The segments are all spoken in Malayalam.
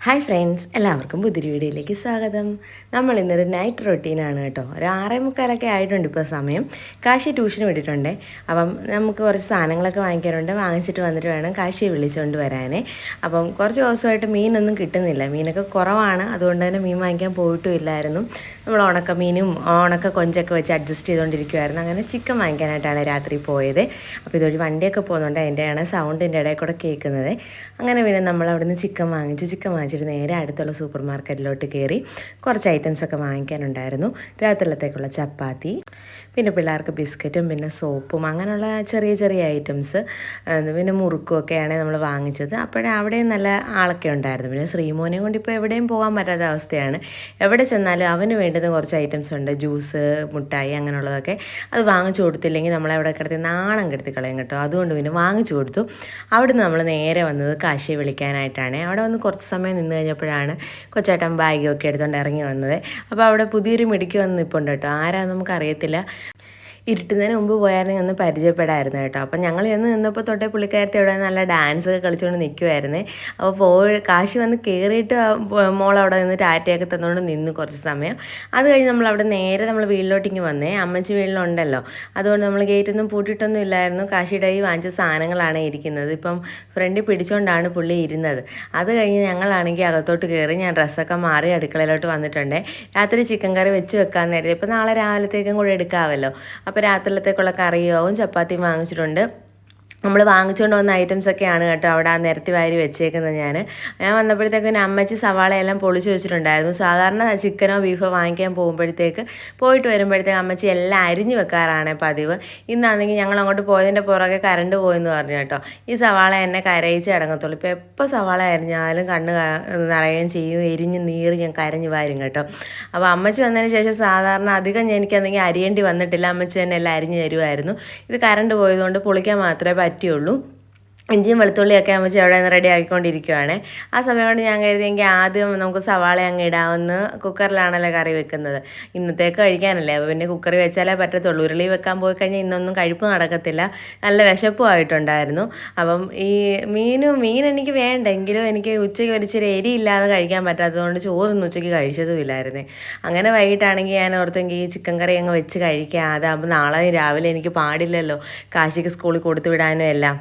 ഹായ് ഫ്രണ്ട്സ്, എല്ലാവർക്കും പുതിയൊരു വീഡിയോയിലേക്ക് സ്വാഗതം. നമ്മൾ ഇന്നൊരു നൈറ്റ് റൊട്ടീനാണ് കേട്ടോ. ഒരു 6:45 ആയിട്ടുണ്ട് ഇപ്പോൾ സമയം. കാശി ട്യൂഷന് വിട്ടിട്ടുണ്ടേ. അപ്പം നമുക്ക് കുറച്ച് സാധനങ്ങളൊക്കെ വാങ്ങിക്കാനുണ്ട്. വാങ്ങിച്ചിട്ട് വന്നിട്ട് വേണം കാശിയെ വിളിച്ചുകൊണ്ട് വരാനേ. അപ്പം കുറച്ച് ദിവസമായിട്ട് മീനൊന്നും കിട്ടുന്നില്ല, മീനൊക്കെ കുറവാണ്. അതുകൊണ്ട് തന്നെ മീൻ വാങ്ങിക്കാൻ പോയിട്ടും ഇല്ലായിരുന്നു. നമ്മൾ ഉണക്കമീനും ഉണക്ക കൊഞ്ചൊക്കെ വെച്ച് അഡ്ജസ്റ്റ് ചെയ്തുകൊണ്ടിരിക്കുമായിരുന്നു. അങ്ങനെ ചിക്കൻ വാങ്ങിക്കാനായിട്ടാണ് രാത്രി പോയത്. അപ്പോൾ ഇതൊരു വണ്ടിയൊക്കെ പോകുന്നുണ്ട്, അതിൻ്റെയാണ് സൗണ്ടിൻ്റെ ഇടയിൽ കൂടെ കേൾക്കുന്നത്. അങ്ങനെ പിന്നെ നമ്മൾ അവിടുന്ന് ചിക്കൻ വാങ്ങിച്ചിട്ട് നേരെ അടുത്തുള്ള സൂപ്പർ മാർക്കറ്റിലോട്ട് കയറി കുറച്ച് ഐറ്റംസൊക്കെ വാങ്ങിക്കാനുണ്ടായിരുന്നു. രാത്രിയിലത്തേക്കുള്ള ചപ്പാത്തി, പിന്നെ പിള്ളേർക്ക് ബിസ്ക്കറ്റും പിന്നെ സോപ്പും അങ്ങനെയുള്ള ചെറിയ ചെറിയ ഐറ്റംസ്, പിന്നെ മുറുക്കുമൊക്കെയാണ് നമ്മൾ വാങ്ങിച്ചത്. അപ്പോഴേ അവിടെയും നല്ല ആളൊക്കെ ഉണ്ടായിരുന്നു. പിന്നെ ശ്രീമോനെ കൊണ്ട് ഇപ്പോൾ എവിടെയും പോകാൻ പറ്റാത്ത അവസ്ഥയാണ്. എവിടെ ചെന്നാലും അവന് വേണ്ടുന്ന കുറച്ച് ഐറ്റംസ് ഉണ്ട്, ജ്യൂസ്, മുട്ടായി അങ്ങനെയുള്ളതൊക്കെ. അത് വാങ്ങിച്ചു കൊടുത്തില്ലെങ്കിൽ നമ്മളവിടെ കിടത്തി നാണം കെടുത്തി കളയും കേട്ടോ. അതുകൊണ്ട് പിന്നെ വാങ്ങിച്ചു കൊടുത്തു. അവിടുന്ന് നമ്മൾ നേരെ വന്നത് കാശിയെ വിളിക്കാനായിട്ടാണ്. അവിടെ വന്ന് കുറച്ച് സമയം നിന്ന് കഴിഞ്ഞപ്പോഴാണ് കൊച്ചേട്ടൻ ബാഗൊക്കെ എടുത്തുകൊണ്ട് ഇറങ്ങി വന്നത്. അപ്പോൾ അവിടെ പുതിയൊരു മിടുക്കി വന്ന് നിൽപ്പുണ്ട് കേട്ടോ. ആരാന്ന് നമുക്കറിയത്തില്ല. ഇരുട്ടുന്നതിന് മുമ്പ് പോയായിരുന്നെങ്കിൽ ഒന്ന് പരിചയപ്പെടായിരുന്നു കേട്ടോ. അപ്പം ഞങ്ങൾ ചെന്ന് നിന്നപ്പോൾ തൊട്ടേ പുള്ളിക്കാരത്തി അവിടെ നല്ല ഡാൻസൊക്കെ കളിച്ചുകൊണ്ട് നിൽക്കുമായിരുന്നേ. അപ്പോൾ കാശി വന്ന് കയറിയിട്ട് മോളവിടെ നിന്ന് ടാറ്റയൊക്കെ തന്നുകൊണ്ട് നിന്ന് കുറച്ച് സമയം. അത് കഴിഞ്ഞ് നമ്മൾ നേരെ നമ്മൾ വീട്ടിലോട്ടിങ്ങ് വന്നേ. അമ്മച്ചി വീട്ടിലുണ്ടല്ലോ, അതുകൊണ്ട് നമ്മൾ ഗേറ്റൊന്നും പൂട്ടിയിട്ടൊന്നും ഇല്ലായിരുന്നു. കാശിയുടെ ഈ വാങ്ങിച്ച സാധനങ്ങളാണ് ഇരിക്കുന്നത്. ഇപ്പം ഫ്രണ്ടിൽ പിടിച്ചുകൊണ്ടാണ് പുള്ളി ഇരുന്നത്. അത് കഴിഞ്ഞ് ഞങ്ങളാണെങ്കിൽ അകത്തോട്ട് കയറി. ഞാൻ ഡ്രസ്സൊക്കെ മാറി അടുക്കളയിലോട്ട് വന്നിട്ടുണ്ട്. രാത്രി ചിക്കൻ കറി വെച്ച് വെക്കാൻ നേരത്തെ ഇപ്പം നാളെ രാവിലത്തേക്കും കൂടെ എടുക്കാമല്ലോ. അപ്പോൾ രാത്രിയിലത്തേക്കുള്ള കറിയാവും. ചപ്പാത്തിയും വാങ്ങിച്ചിട്ടുണ്ട്. നമ്മൾ വാങ്ങിച്ചുകൊണ്ട് വന്ന ഐറ്റംസൊക്കെയാണ് കേട്ടോ അവിടെ നിരത്തി വാരി വെച്ചേക്കുന്നത്. ഞാൻ വന്നപ്പോഴത്തേക്കും അമ്മച്ചി സവാളയെല്ലാം പൊളിച്ച് വെച്ചിട്ടുണ്ടായിരുന്നു. സാധാരണ ചിക്കനോ ബീഫോ വാങ്ങിക്കാൻ പോയിട്ട് വരുമ്പോഴത്തേക്ക് അമ്മച്ചി എല്ലാം അരിഞ്ഞ് വെക്കാറാണ് പതിവ്. ഇന്നാണെങ്കിൽ ഞങ്ങൾ അങ്ങോട്ട് പോയതിൻ്റെ പുറകെ കറണ്ട് പോയെന്ന് പറഞ്ഞു കേട്ടോ. ഈ സവാള എന്നെ കരയിച്ച് അടങ്ങത്തുള്ളൂ. ഇപ്പോൾ എപ്പോൾ സവാള അരിഞ്ഞാലും കണ്ണ് നിറയുകയും ചെയ്യും, എരിഞ്ഞ് നീറി ഞാൻ കരഞ്ഞ് വാരും കേട്ടോ. അപ്പോൾ അമ്മച്ചി വന്നതിന് ശേഷം സാധാരണ അധികം എനിക്കന്നെങ്കിൽ അരിയേണ്ടി വന്നിട്ടില്ല. അമ്മച്ചി തന്നെ എല്ലാം അരിഞ്ഞ് തരുമായിരുന്നു. ഇത് കറണ്ട് പോയതുകൊണ്ട് പൊളിക്കാൻ മാത്രമേ പറ്റുള്ളൂ. ഇഞ്ചിയും വെളുത്തുള്ളിയൊക്കെ അമ്മച്ചി അവിടെ നിന്ന് റെഡി ആക്കിക്കൊണ്ടിരിക്കുകയാണ്. ആ സമയം കൊണ്ട് ഞാൻ കരുതിയെങ്കിൽ ആദ്യം നമുക്ക് സവാള അങ്ങ് ഇടാമെന്ന്. കുക്കറിലാണല്ലോ കറി വെക്കുന്നത്, ഇന്നത്തേക്ക് കഴിക്കാനല്ലേ. അപ്പോൾ പിന്നെ കുക്കറിൽ വെച്ചാലേ പറ്റത്തുള്ളൂ. ഉരുളി വെക്കാൻ പോയി കഴിഞ്ഞാൽ ഇന്നൊന്നും കഴിപ്പ് നടക്കത്തില്ല. നല്ല വിശപ്പും ആയിട്ടുണ്ടായിരുന്നു. അപ്പം ഈ മീൻ എനിക്ക് വേണ്ടെങ്കിലും എനിക്ക് ഉച്ചയ്ക്ക് ഒരിച്ചിരി എരിയില്ലാതെ കഴിക്കാൻ പറ്റാത്തതുകൊണ്ട് ചോറൊന്നും ഉച്ചയ്ക്ക് കഴിച്ചതും ഇല്ലായിരുന്നേ. അങ്ങനെ വൈകിട്ടാണെങ്കിൽ ഞാൻ ഓർത്തെങ്കിൽ ഈ ചിക്കൻ കറി അങ്ങ് വെച്ച് കഴിക്കാം. അതാകുമ്പോൾ നാളെ രാവിലെ എനിക്ക് പാടില്ലല്ലോ കാശിക്ക് സ്കൂളിൽ കൊടുത്തു വിടാനും എല്ലാം.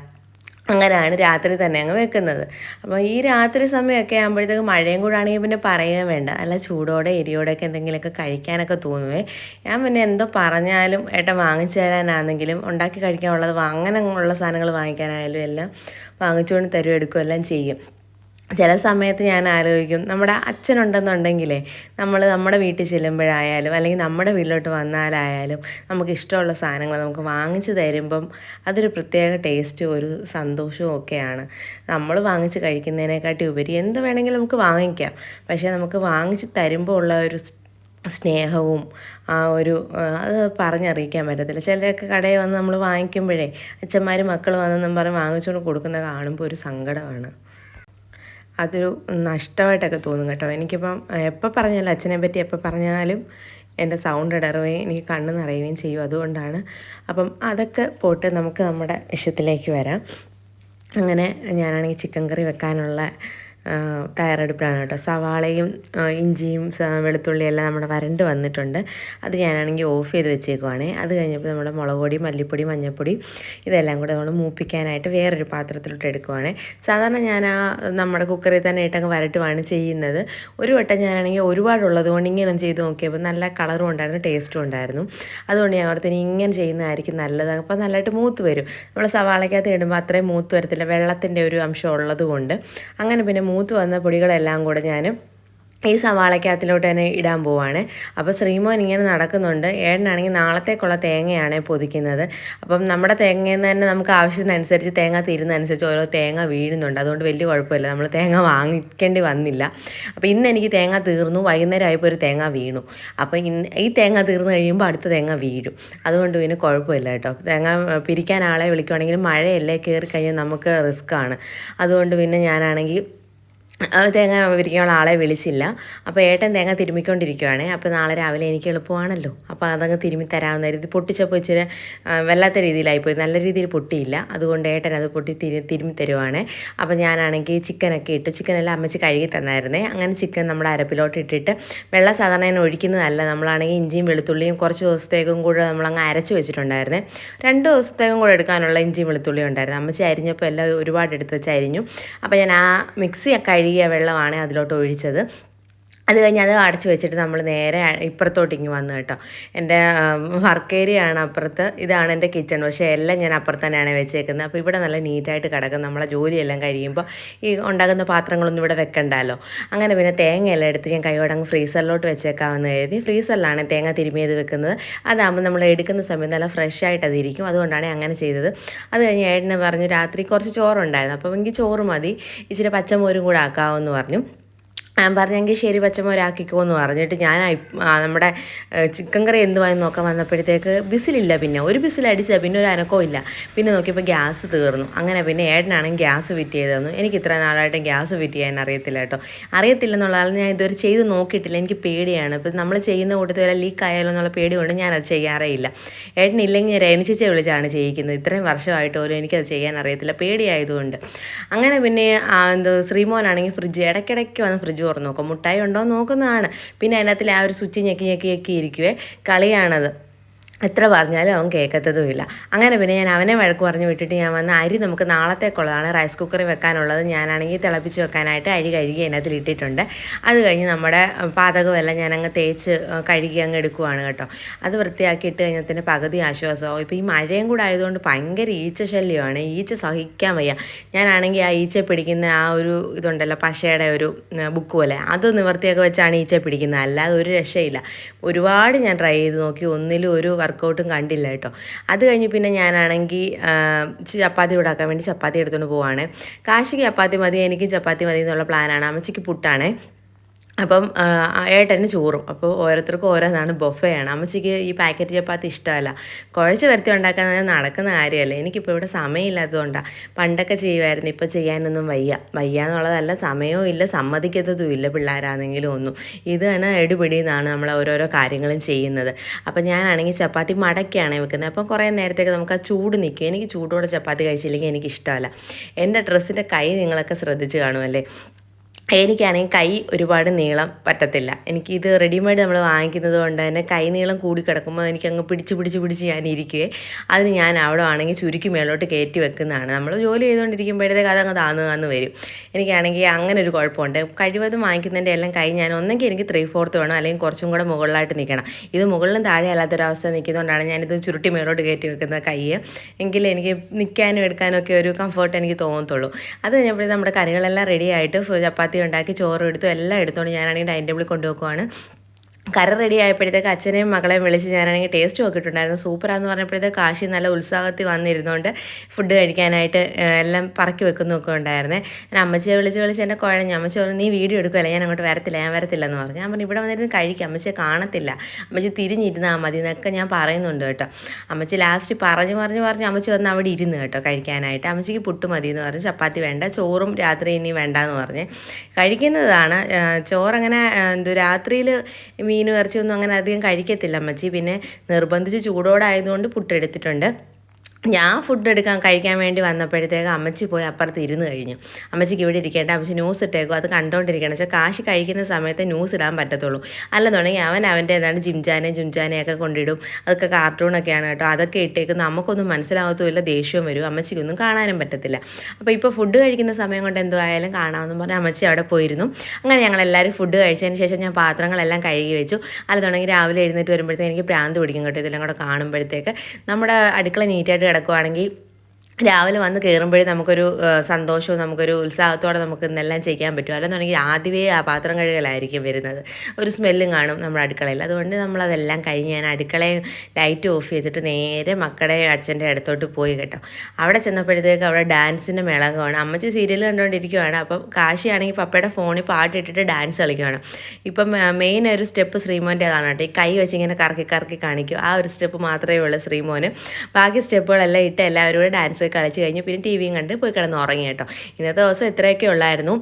അങ്ങനെയാണ് രാത്രി തന്നെ അങ്ങ് വെക്കുന്നത്. അപ്പോൾ ഈ രാത്രി സമയമൊക്കെ ആകുമ്പോഴത്തേക്ക് മഴയും കൂടെ ആണെങ്കിൽ പിന്നെ പറയാൻ വേണ്ട, നല്ല ചൂടോടെ എരിയോടെയൊക്കെ എന്തെങ്കിലുമൊക്കെ കഴിക്കാനൊക്കെ തോന്നുവേ. ഞാൻ പിന്നെ എന്തോ പറഞ്ഞാലും ഏട്ടൻ വാങ്ങിച്ചു തരാനാണെങ്കിലും ഉണ്ടാക്കി കഴിക്കാനുള്ളത് അങ്ങനെയുള്ള സാധനങ്ങൾ വാങ്ങിക്കാനായാലും എല്ലാം വാങ്ങിച്ചുകൊണ്ട് തരും, എടുക്കും, എല്ലാം ചെയ്യും. ചില സമയത്ത് ഞാൻ ആലോചിക്കും, നമ്മുടെ അച്ഛനുണ്ടെന്നുണ്ടെങ്കിലേ നമ്മുടെ വീട്ടിൽ ചെല്ലുമ്പോഴായാലും അല്ലെങ്കിൽ നമ്മുടെ വീട്ടിലോട്ട് വന്നാലായാലും നമുക്ക് ഇഷ്ടമുള്ള സാധനങ്ങൾ നമുക്ക് വാങ്ങിച്ച് തരുമ്പം അതൊരു പ്രത്യേക ടേസ്റ്റും ഒരു സന്തോഷവും ഒക്കെയാണ്. നമ്മൾ വാങ്ങിച്ച് കഴിക്കുന്നതിനെക്കാട്ടി ഉപരി എന്ത് വേണമെങ്കിലും നമുക്ക് വാങ്ങിക്കാം. പക്ഷേ നമുക്ക് വാങ്ങിച്ച് തരുമ്പോൾ ഉള്ള ഒരു സ്നേഹവും അത് പറഞ്ഞറിയിക്കാൻ പറ്റത്തില്ല. ചിലരൊക്കെ കടയിൽ വന്ന് നമ്മൾ വാങ്ങിക്കുമ്പോഴേ അച്ഛന്മാരും മക്കൾ വന്നെന്നും പറഞ്ഞ് വാങ്ങിച്ചുകൊണ്ട് കൊടുക്കുന്നത് കാണുമ്പോൾ ഒരു സങ്കടമാണ്. അതൊരു നഷ്ടമായിട്ടൊക്കെ തോന്നും കേട്ടോ. എനിക്കിപ്പം എപ്പോൾ പറഞ്ഞാലും അച്ഛനെ പറ്റി എപ്പോൾ പറഞ്ഞാലും എൻ്റെ സൗണ്ട് ഇടറുകയും എനിക്ക് കണ്ണ് നിറയുകയും ചെയ്യും. അതുകൊണ്ടാണ്. അപ്പം അതൊക്കെ പോട്ട് നമുക്ക് നമ്മുടെ വിഷയത്തിലേക്ക് വരാം. അങ്ങനെ ഞാനാണെങ്കിൽ ചിക്കൻ കറി വെക്കാനുള്ള തയ്യാറെടുപ്പിലാണ് കേട്ടോ. സവാളയും ഇഞ്ചിയും വെളുത്തുള്ളിയും എല്ലാം നമ്മുടെ വരണ്ട് വന്നിട്ടുണ്ട്. അത് ഞാനാണെങ്കിൽ ഓഫ് ചെയ്ത് വെച്ചേക്കുവാണേ. അത് കഴിഞ്ഞപ്പോൾ നമ്മുടെ മുളക് പൊടി, മല്ലിപ്പൊടി, മഞ്ഞൾപ്പൊടി ഇതെല്ലാം കൂടെ നമ്മൾ മൂപ്പിക്കാനായിട്ട് വേറൊരു പാത്രത്തിലോട്ട് എടുക്കുവാണേ. സാധാരണ ഞാൻ നമ്മുടെ കുക്കറിൽ തന്നെ ഇട്ടങ്ങ് വരട്ടുവാണ് ചെയ്യുന്നത്. ഒരു വട്ടം ഞാനാണെങ്കിൽ ഒരുപാടുള്ളത് കൊണ്ട് ഇങ്ങനെ ചെയ്ത് നോക്കിയപ്പോൾ നല്ല കളറും ഉണ്ടായിരുന്നു, ടേസ്റ്റും ഉണ്ടായിരുന്നു. അതുകൊണ്ട് ഞാൻ ഓർത്തിന് ഇങ്ങനെ ചെയ്യുന്നതായിരിക്കും നല്ലത്. അപ്പോൾ നല്ലതായിട്ട് മൂത്ത് വരും. നമ്മൾ സവാളയ്ക്കകത്ത് ഇടുമ്പോൾ അത്രയും മൂത്ത് വരത്തില്ല, വെള്ളത്തിൻ്റെ ഒരു അംശം ഉള്ളത് കൊണ്ട്. അങ്ങനെ പിന്നെ മൂത്ത് വന്ന പൊടികളെല്ലാം കൂടെ ഞാൻ ഈ സവാളയ്ക്കകത്തിലോട്ട് തന്നെ ഇടാൻ പോവാണ്. അപ്പോൾ ശ്രീമോൻ ഇങ്ങനെ നടക്കുന്നുണ്ട്. ഏട്ടനാണെങ്കിൽ നാളത്തേക്കുള്ള തേങ്ങയാണ് പൊതിക്കുന്നത്. അപ്പം നമ്മുടെ തേങ്ങയിൽ നിന്ന് തന്നെ നമുക്ക് ആവശ്യത്തിനനുസരിച്ച് തേങ്ങ തീരുന്നതനുസരിച്ച് ഓരോ തേങ്ങ വീഴുന്നുണ്ട്. അതുകൊണ്ട് വലിയ കുഴപ്പമില്ല, നമ്മൾ തേങ്ങ വാങ്ങിക്കേണ്ടി വന്നില്ല. അപ്പോൾ ഇന്ന് എനിക്ക് തേങ്ങ തീർന്നു, വൈകുന്നേരം ആയപ്പോൾ ഒരു തേങ്ങ വീണു. അപ്പോൾ ഈ തേങ്ങ തീർന്നു കഴിയുമ്പോൾ അടുത്ത തേങ്ങ വീഴും. അതുകൊണ്ട് പിന്നെ കുഴപ്പമില്ല കേട്ടോ. തേങ്ങ പിരിക്കാൻ ആളെ വിളിക്കുവാണെങ്കിലും മഴയല്ലേ, കയറി കഴിഞ്ഞാൽ നമുക്ക് റിസ്ക്കാണ്. അതുകൊണ്ട് പിന്നെ ഞാനാണെങ്കിൽ തേങ്ങ വിരിക്കാനുള്ള ആളെ വിളിച്ചില്ല. അപ്പോൾ ഏട്ടൻ തേങ്ങ തിരുമ്മിക്കൊണ്ടിരിക്കുകയാണ്. അപ്പോൾ നാളെ രാവിലെ എനിക്ക് എളുപ്പമാണല്ലോ, അപ്പോൾ അതങ്ങ് തിരുമ്മി തരാവുന്ന രീതി. പൊട്ടിച്ചപ്പോൾ ഇച്ചിരി വല്ലാത്ത രീതിയിലായിപ്പോയി, നല്ല രീതിയിൽ പൊട്ടിയില്ല. അതുകൊണ്ട് ഏട്ടൻ അത് പൊട്ടി തിരുമ്മി തരുവാണ്. അപ്പോൾ ഞാനാണെങ്കിൽ ചിക്കനൊക്കെ ഇട്ടു. ചിക്കനെല്ലാം അമ്മച്ചി കഴുകി തന്നായിരുന്നേ. അങ്ങനെ ചിക്കൻ നമ്മുടെ അരപ്പിലോട്ട് ഇട്ടിട്ട് വെള്ളം സാധാരണ ഞാൻ ഒഴിക്കുന്നതല്ല. നമ്മളാണെങ്കിൽ ഇഞ്ചിയും വെളുത്തുള്ളിയും കുറച്ച് ദിവസത്തേക്കും കൂടെ നമ്മളങ്ങ് അരച്ച് വെച്ചിട്ടുണ്ടായിരുന്നേ. 2 ദിവസത്തേക്കും കൂടെ എടുക്കാനുള്ള ഇഞ്ചിയും വെളുത്തുള്ളിയും ഉണ്ടായിരുന്നു. അമ്മച്ചി അരിഞ്ഞപ്പോൾ എല്ലാം ഒരുപാട് എടുത്ത് വെച്ച് അരിഞ്ഞു. അപ്പോൾ ഞാൻ ആ മിക്സി കഴുകിയ വെള്ളമാണ് അതിലോട്ട് ഒഴിച്ചത്. അത് കഴിഞ്ഞ് അത് അടച്ച് വെച്ചിട്ട് നമ്മൾ നേരെ ഇപ്പുറത്തോട്ട് ഇങ്ങ് വന്നു കേട്ടോ. എൻ്റെ വർക്ക് ഏരിയ ആണ് അപ്പുറത്ത്, ഇതാണ് എൻ്റെ കിച്ചൺ. പക്ഷേ എല്ലാം ഞാൻ അപ്പുറത്ത് തന്നെയാണ് വെച്ചേക്കുന്നത്. അപ്പോൾ ഇവിടെ നല്ല നീറ്റായിട്ട് കിടക്കും. നമ്മളെ ജോലിയെല്ലാം കഴിയുമ്പോൾ ഈ ഉണ്ടാകുന്ന പാത്രങ്ങളൊന്നും ഇവിടെ വെക്കണ്ടല്ലോ. അങ്ങനെ പിന്നെ തേങ്ങയെല്ലാം എടുത്ത് ഞാൻ കൈയോടങ്ങ് ഫ്രീസറിലോട്ട് വെച്ചേക്കാമെന്ന് കരുതി. ഫ്രീസറിലാണ് തേങ്ങ തിരുമിയത് വെക്കുന്നത്. അതാകുമ്പോൾ നമ്മൾ എടുക്കുന്ന സമയം നല്ല ഫ്രഷ് ആയിട്ട് അതിരിക്കും. അതുകൊണ്ടാണ് അങ്ങനെ ചെയ്തത്. അത് കഴിഞ്ഞ് ഏട്ടനെ പറഞ്ഞു രാത്രി കുറച്ച് ചോറുണ്ടായിരുന്നു, അപ്പോൾ എനിക്ക് ചോറ് മതി, ഇച്ചിരി പച്ചമോരും കൂടെ ആക്കാമെന്ന് പറഞ്ഞു. ഞാൻ പറഞ്ഞെങ്കിൽ ശരി പച്ചമോരാക്കിക്കോ എന്ന് പറഞ്ഞിട്ട് ഞാൻ നമ്മുടെ ചിക്കൻ കറി എന്തുവായെന്ന് നോക്കാൻ വന്നപ്പോഴത്തേക്ക് ബിസിലില്ല. പിന്നെ ഒരു ബിസിലടിച്ചാൽ പിന്നെ ഒരു അനക്കവും ഇല്ല. പിന്നെ നോക്കിയപ്പോൾ ഗ്യാസ് തീർന്നു. അങ്ങനെ പിന്നെ ഏട്ടനാണെങ്കിൽ ഗ്യാസ് ഫിറ്റ് ചെയ്ത് തന്നു. എനിക്ക് ഇത്ര നാളായിട്ട് ഗ്യാസ് ഫിറ്റ് ചെയ്യാൻ അറിയത്തില്ല കേട്ടോ. അറിയത്തില്ലെന്നുള്ളതാണ്, ഞാൻ ഇതുവരെ ചെയ്ത് നോക്കിയിട്ടില്ല. എനിക്ക് പേടിയാണ്. ഇപ്പം നമ്മൾ ചെയ്യുന്ന കൂട്ടത്തിൽ ലീക്ക് ആയാലോ എന്നുള്ള പേടി കൊണ്ട് ഞാനത് ചെയ്യാറേ ഇല്ല. ഏട്ടനില്ലെങ്കിൽ രേണിച്ചേച്ചിയെ വിളിച്ചാണ് ചെയ്യിക്കുന്നത്. ഇത്രയും വർഷമായിട്ട് പോലും എനിക്കത് ചെയ്യാൻ അറിയത്തില്ല, പേടിയായതുകൊണ്ട്. അങ്ങനെ പിന്നെ ശ്രീമോനാണെങ്കിൽ ഫ്രിഡ്ജ് ഇടയ്ക്കിടയ്ക്ക് വന്ന് ഫ്രിഡ്ജ് തുറന്ന് നോക്കും, മുട്ടായി ഉണ്ടോ എന്ന് നോക്കുന്നതാണ്. പിന്നെ അതിനകത്തിൽ ആ ഒരു സ്വിച്ച് ഞെക്കി ഇരിക്കുവേ, കളിയാണത്. എത്ര പറഞ്ഞാലും അവൻ കേൾക്കത്തതുമില്ല. അങ്ങനെ പിന്നെ ഞാൻ അവനെ വഴക്ക് പറഞ്ഞ് വിട്ടിട്ട് ഞാൻ വന്ന് അരി നമുക്ക് നാളത്തേക്കുള്ളതാണ് റൈസ് കുക്കറിൽ വെക്കാനുള്ളത്. ഞാനാണെങ്കിൽ തിളപ്പിച്ച് വെക്കാനായിട്ട് അരി കഴുകി അതിനകത്തിൽ ഇട്ടിട്ടുണ്ട്. അത് കഴിഞ്ഞ് നമ്മുടെ പാതകമെല്ലാം ഞാനങ്ങ് തേച്ച് കഴുകി അങ്ങ് എടുക്കുവാണ് കേട്ടോ. അത് വൃത്തിയാക്കി ഇട്ട് കഴിഞ്ഞാൽ പകുതി ആശ്വാസമാവും. ഇപ്പോൾ ഈ മഴയും കൂടെ ആയതുകൊണ്ട് ഭയങ്കര ഈച്ച ശല്യമാണ്. ഈച്ച സഹിക്കാൻ വയ്യ. ഞാനാണെങ്കിൽ ആ ഈച്ച പിടിക്കുന്ന ആ ഒരു ഇതുണ്ടല്ലോ, പശയുടെ ഒരു ബുക്ക് പോലെ, അത് നിവർത്തിയൊക്കെ വെച്ചാണ് ഈച്ച പിടിക്കുന്നത്. അല്ലാതെ ഒരു രക്ഷയില്ല. ഒരുപാട് ഞാൻ ട്രൈ ചെയ്ത് നോക്കി, ഒന്നിലും ഒരു വർക്കൗട്ടും കണ്ടില്ല കേട്ടോ. അത് കഴിഞ്ഞ് പിന്നെ ഞാനാണെങ്കിൽ ചപ്പാത്തി ഉണ്ടാക്കാൻ വേണ്ടി ചപ്പാത്തി എടുത്തുകൊണ്ട് പോവാണ്. കാശിക്ക് ചപ്പാത്തി മതി, എനിക്ക് ചപ്പാത്തി മതി എന്നുള്ള പ്ലാനാണ്. അമ്മച്ചിക്ക് പുട്ടാണ്. അപ്പം ഏട്ടന് ചോറും. അപ്പോൾ ഓരോരുത്തർക്കും ഓരോന്നാണ്, ബൊഫയാണ്. അമ്മച്ചിക്ക് ഈ പാക്കറ്റ് ചപ്പാത്തി ഇഷ്ടമല്ല. കുഴച്ച് വരുത്തി ഉണ്ടാക്കാൻ നടക്കുന്ന കാര്യമല്ല. എനിക്കിപ്പോൾ ഇവിടെ സമയമില്ലാത്തതുകൊണ്ടാണ്. പണ്ടൊക്കെ ചെയ്യുമായിരുന്നു, ഇപ്പോൾ ചെയ്യാനൊന്നും വയ്യ എന്നുള്ളതല്ല, സമയവും ഇല്ല, സമ്മതിക്കത്തതും ഇല്ല പിള്ളേരാണെങ്കിലും ഒന്നും. ഇത് തന്നെ എടുപിടിയെന്നാണ് നമ്മൾ ഓരോരോ കാര്യങ്ങളും ചെയ്യുന്നത്. അപ്പം ഞാനാണെങ്കിൽ ചപ്പാത്തി മടക്കിയാണ് വെക്കുന്നത്. അപ്പം കുറേ നേരത്തേക്ക് നമുക്ക് ആ ചൂട് നിൽക്കും. എനിക്ക് ചൂടോടെ ചപ്പാത്തി കഴിച്ചില്ലെങ്കിൽ എനിക്കിഷ്ടമല്ല. എൻ്റെ ഡ്രസ്സിൻ്റെ കൈ നിങ്ങളൊക്കെ ശ്രദ്ധിച്ച് കാണുമല്ലേ. എനിക്കാണെങ്കിൽ കൈ ഒരുപാട് നീളം പറ്റത്തില്ല. എനിക്കിത് റെഡിമെയ്ഡ് നമ്മൾ വാങ്ങിക്കുന്നത് കൊണ്ട് തന്നെ കൈ നീളം കൂടി കിടക്കുമ്പോൾ എനിക്കങ്ങ് പിടിച്ച് ഞാനിരിക്കുകയെ. അതിന് ഞാൻ അവിടെ ആണെങ്കിൽ ചുരുക്കി മേലോട്ട് കയറ്റി വെക്കുന്നതാണ്. നമ്മൾ ജോലി ചെയ്തുകൊണ്ടിരിക്കുമ്പോഴത്തേക്ക് അതങ്ങ് താന്ന് വരും. എനിക്കാണെങ്കിൽ അങ്ങനെ ഒരു കുഴപ്പമുണ്ട്. കഴിവതും വാങ്ങിക്കുന്നതിൻ്റെ എല്ലാം കൈ ഞാൻ ഒന്നെങ്കിൽ എനിക്ക് 3/4 വേണം, അല്ലെങ്കിൽ കുറച്ചും കൂടെ മുകളിലായിട്ട് നിൽക്കണം. ഇത് മുകളിലും താഴെ അല്ലാത്തൊരവസ്ഥ നിൽക്കുന്നതുകൊണ്ടാണ് ഞാനിത് ചുരുട്ടി മേലോട്ട് കയറ്റി വെക്കുന്ന കൈ. എങ്കിൽ എനിക്ക് നിൽക്കാനും എടുക്കാനും ഒക്കെ ഒരു കംഫർട്ട് എനിക്ക് തോന്നത്തുള്ളൂ. അത് കഴിഞ്ഞപ്പോഴേ നമ്മുടെ കറികളെല്ലാം റെഡി ആയിട്ട് ചപ്പാത്തി ഉണ്ടാക്കി ചോറും എടുത്തു എല്ലാം എടുത്തുകൊണ്ട് ഞാനാണെങ്കിൽ ഡൈനിങ് ടേബിളിൽ കൊണ്ടുവെക്കുവാണ്. കറി റെഡി ആയപ്പോഴത്തേക്ക് അച്ഛനെയും മകളെയും വിളിച്ച് ഞാനാണെങ്കിൽ ടേസ്റ്റ് നോക്കിയിട്ടുണ്ടായിരുന്നു. സൂപ്പറാന്ന് പറഞ്ഞപ്പോഴത്തേക്ക് കാശി നല്ല ഉത്സാഹത്തിൽ വന്നിരുന്നുകൊണ്ട് ഫുഡ് കഴിക്കാനായിട്ട് എല്ലാം പറക്കി വെക്കുന്നൊക്കെ ഉണ്ടായിരുന്നേ. ഞാൻ അമ്മച്ചിയെ വിളിച്ച് എന്നെ കുഴഞ്ഞു. അമ്മച്ചി പറഞ്ഞു നീ വീഡിയോ എടുക്കുമല്ലേ, ഞാൻ അങ്ങോട്ട് ഞാൻ വരത്തില്ലെന്ന് പറഞ്ഞു. ഞാൻ പറഞ്ഞു ഇവിടെ വന്നിരുന്ന് കഴിക്കാം, അമ്മച്ചിയെ കാണത്തില്ല, അമ്മച്ചി തിരിഞ്ഞിരുന്നാൽ മതി എന്നൊക്കെ ഞാൻ പറയുന്നുണ്ട് കേട്ടോ. അമ്മച്ചി ലാസ്റ്റ് പറഞ്ഞു അമ്മച്ചി വന്ന് അവിടെ ഇരുന്ന് കേട്ടോ കഴിക്കാനായിട്ട്. അമ്മച്ചിക്ക് പുട്ട് മതി എന്ന് പറഞ്ഞ്, ചപ്പാത്തി വേണ്ട, ചോറും രാത്രി ഇനി വേണ്ടാന്ന് പറഞ്ഞ് കഴിക്കുന്നതാണ്. ചോറങ്ങനെ രാത്രിയിൽ മീനും ഇറച്ചിയൊന്നും അങ്ങനെ അധികം കഴിക്കത്തില്ല അമ്മച്ചി. പിന്നെ നിർബന്ധിച്ച് ചൂടോടായതുകൊണ്ട് പുട്ടെടുത്തിട്ടുണ്ട്. ഞാൻ ഫുഡ് കഴിക്കാൻ വേണ്ടി വന്നപ്പോഴത്തേക്ക് അമ്മച്ചി പോയി അപ്പുറത്ത് ഇരുന്ന് കഴിഞ്ഞു. അമ്മച്ചിക്ക് ഇവിടെ ഇരിക്കേണ്ട, അമ്മച്ചി ന്യൂസ് ഇട്ടേക്കും, അത് കണ്ടുകൊണ്ടിരിക്കണം. വെച്ചാൽ കാശി കഴിക്കുന്ന സമയത്ത് ന്യൂസ് ഇടാൻ പറ്റത്തുള്ളൂ. അല്ലെന്നുണ്ടെങ്കിൽ അവൻ്റെ ഏതാണ്ട് ജുംജാനയൊക്കെ കൊണ്ടിടും. അതൊക്കെ കാർട്ടൂണൊക്കെയാണ് കേട്ടോ. അതൊക്കെ ഇട്ടേക്കും, നമുക്കൊന്നും മനസ്സിലാകത്തുമില്ല, ദേഷ്യവും വരും, അമ്മച്ചിക്കൊന്നും കാണാനും പറ്റത്തില്ല. അപ്പോൾ ഇപ്പോൾ ഫുഡ് കഴിക്കുന്ന സമയം കൊണ്ട് എന്തോ ആയാലും കാണാമെന്നും പറഞ്ഞാൽ അമ്മച്ചി അവിടെ പോയിരുന്നു. അങ്ങനെ ഞങ്ങളെല്ലാവരും ഫുഡ് കഴിച്ചതിന് ശേഷം ഞാൻ പാത്രങ്ങളെല്ലാം കഴുകി വെച്ചു. അല്ലെന്നുണ്ടെങ്കിൽ രാവിലെ എഴുന്നേറ്റ് വരുമ്പോഴത്തേക്ക് എനിക്ക് ഭ്രാന്ത് പിടിക്കും കേട്ടോ. ഇതെല്ലാം കൂടെ കാണുമ്പോഴത്തേക്ക് നമ്മുടെ അടുക്കള നീറ്റായിട്ട് കിടക്കുവാണെങ്കിൽ രാവിലെ വന്ന് കയറുമ്പോഴേ നമുക്കൊരു സന്തോഷവും നമുക്കൊരു ഉത്സാഹത്തോടെ നമുക്ക് ഇന്നെല്ലാം ചെയ്യാൻ പറ്റും. അല്ലെന്നുണ്ടെങ്കിൽ ആദ്യമേ ആ പാത്രം കഴുകലായിരിക്കും വരുന്നത്, ഒരു സ്മെല്ലും കാണും നമ്മുടെ അടുക്കളയിൽ. അതുകൊണ്ട് നമ്മളതെല്ലാം കഴിഞ്ഞ് ഞാൻ അടുക്കളയും ലൈറ്റ് ഓഫ് ചെയ്തിട്ട് നേരെ മക്കളുടെ അച്ഛൻ്റെ അടുത്തോട്ട് പോയി കേട്ടോ. അവിടെ ചെന്നപ്പോഴത്തേക്ക് അവിടെ ഡാൻസിൻ്റെ മേളകമാണ്. അമ്മച്ചി സീരിയൽ കണ്ടുകൊണ്ടിരിക്കുകയാണ്. അപ്പം കാശിയാണെങ്കിൽ പപ്പയുടെ ഫോണിൽ പാട്ടിട്ടിട്ട് ഡാൻസ് കളിക്കുകയാണ്. ഇപ്പം മെയിൻ ഒരു സ്റ്റെപ്പ് ശ്രീമോൻ്റെ അതാണ് കേട്ടോ. ഈ കൈ വെച്ച് ഇങ്ങനെ കറക്കി കാണിക്കും. ആ ഒരു സ്റ്റെപ്പ് മാത്രമേ ഉള്ളൂ ശ്രീമോന്. ബാക്കി സ്റ്റെപ്പുകളെല്ലാം ഇട്ട് എല്ലാവരും കൂടെ ഡാൻസ് കളിച്ച് കഴിഞ്ഞ് പിന്നെ ടി വിയും കണ്ട് പോയി കിടന്ന് ഉറങ്ങി കേട്ടോ. ഇന്നത്തെ ദിവസം ഇത്രയൊക്കെ ഉള്ളായിരുന്നു.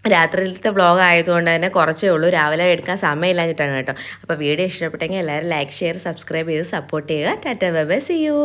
രാത്രിയിലത്തെ വ്ളോഗ് ആയതുകൊണ്ട് തന്നെ കുറച്ചേ ഉള്ളൂ, രാവിലെ എടുക്കാൻ സമയമില്ലാഞ്ഞിട്ടാണ് കേട്ടോ. അപ്പോൾ വീഡിയോ ഇഷ്ടപ്പെട്ടെങ്കിൽ എല്ലാവരും ലൈക്ക് ഷെയർ സബ്സ്ക്രൈബ് ചെയ്ത് സപ്പോർട്ട് ചെയ്യുക. Tata bye bye, see U.